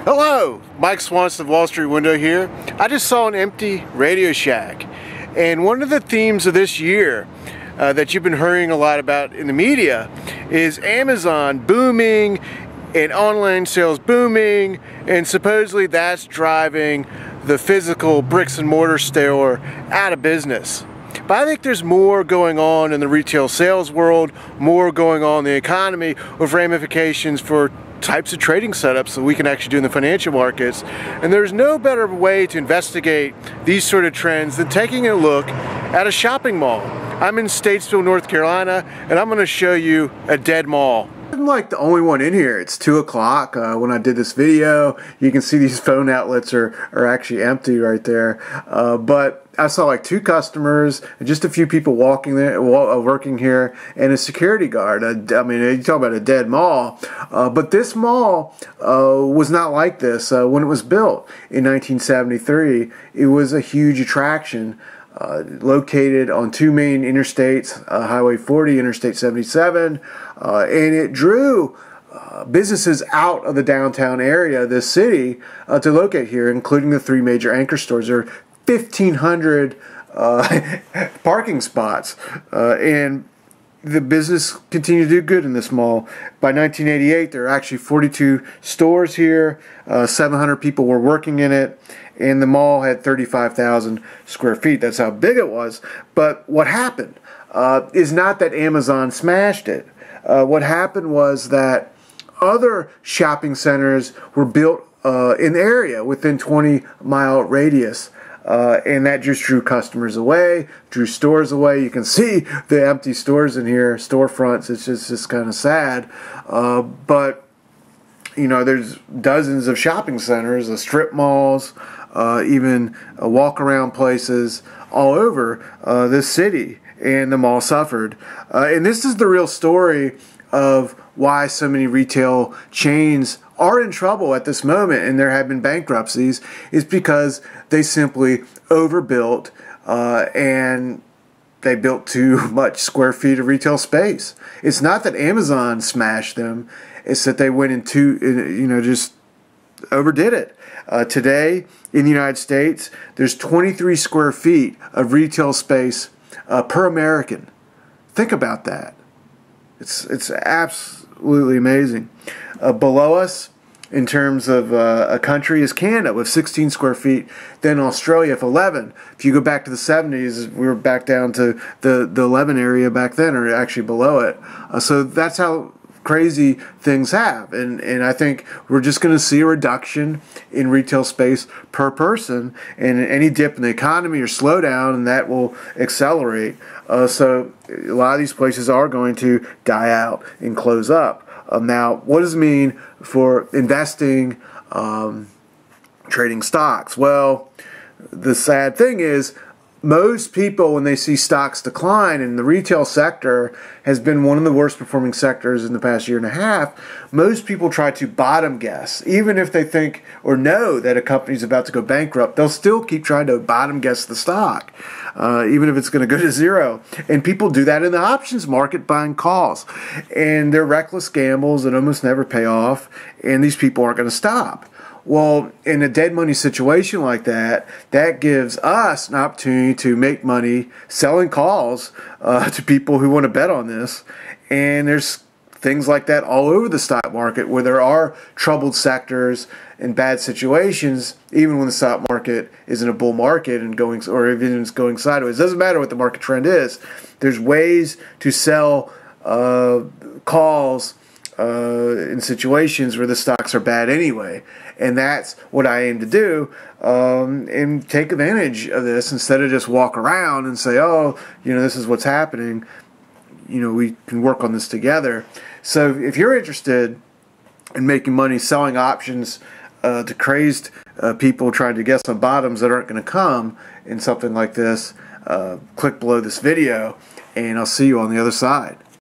Hello, Mike Swanson of WallStreetWindow here. I just saw an empty Radio Shack, and one of the themes of this year that you've been hearing a lot about in the media is Amazon booming and online sales booming, and supposedly that's driving the physical bricks and mortar store out of business. But I think there's more going on in the retail sales world, more going on in the economy with ramifications for types of trading setups that we can actually do in the financial markets. And there's no better way to investigate these sort of trends than taking a look at a shopping mall. I'm in Statesville, North Carolina, and I'm going to show you a dead mall. I'm like the only one in here. It's 2 o'clock when I did this video. You can see these phone outlets are actually empty right there. But I saw like 2 customers and just a few people walking there, working here, and a security guard. I mean, you talk about a dead mall. But this mall was not like this when it was built in 1973. It was a huge attraction. Located on 2 main interstates, Highway 40, Interstate 77, and it drew businesses out of the downtown area of this city to locate here, including the 3 major anchor stores. There are 1,500 parking spots, and the business continued to do good in this mall. By 1988, there are actually 42 stores here, 700 people were working in it, and the mall had 35,000 square feet. That's how big it was. But what happened is not that Amazon smashed it. What happened was that other shopping centers were built in the area within 20-mile radius. And that just drew customers away, drew stores away. You can see the empty stores in here, storefronts. It's just kind of sad. But, you know, there's dozens of shopping centers, strip malls, even walk-around places all over this city. And the mall suffered. And this is the real story of why so many retail chains are in trouble at this moment, and there have been bankruptcies, is because they simply overbuilt and they built too much square feet of retail space. It's not that Amazon smashed them, it's that they went into, you know, just overdid it. Today in the United States, there's 23 square feet of retail space per American. Think about that. It's absolutely amazing. Below us, in terms of a country, is Canada with 16 square feet, then Australia with 11. If you go back to the 70s, we were back down to the 11 area back then, or actually below it. So that's how crazy things have. And I think we're just going to see a reduction in retail space per person, and any dip in the economy or slowdown, and that will accelerate. So a lot of these places are going to die out and close up. Now, what does it mean for investing, trading stocks? Well, the sad thing is, most people, when they see stocks decline, and the retail sector has been one of the worst performing sectors in the past year and a half, most people try to bottom guess. Even if they think or know that a company is about to go bankrupt, they'll still keep trying to bottom guess the stock, even if it's going to go to zero. And people do that in the options market, buying calls. And they're reckless gambles that almost never pay off, and these people aren't going to stop. Well, in a dead money situation like that, that gives us an opportunity to make money selling calls to people who want to bet on this. And there's things like that all over the stock market where there are troubled sectors and bad situations, even when the stock market is in a bull market and going, or even it's going sideways. It doesn't matter what the market trend is. There's ways to sell calls in situations where the stocks are bad anyway. And that's what I aim to do, and take advantage of this instead of just walk around and say, oh, you know, this is what's happening. You know, we can work on this together. So if you're interested in making money selling options to crazed people trying to guess on bottoms that aren't going to come in something like this, click below this video, and I'll see you on the other side.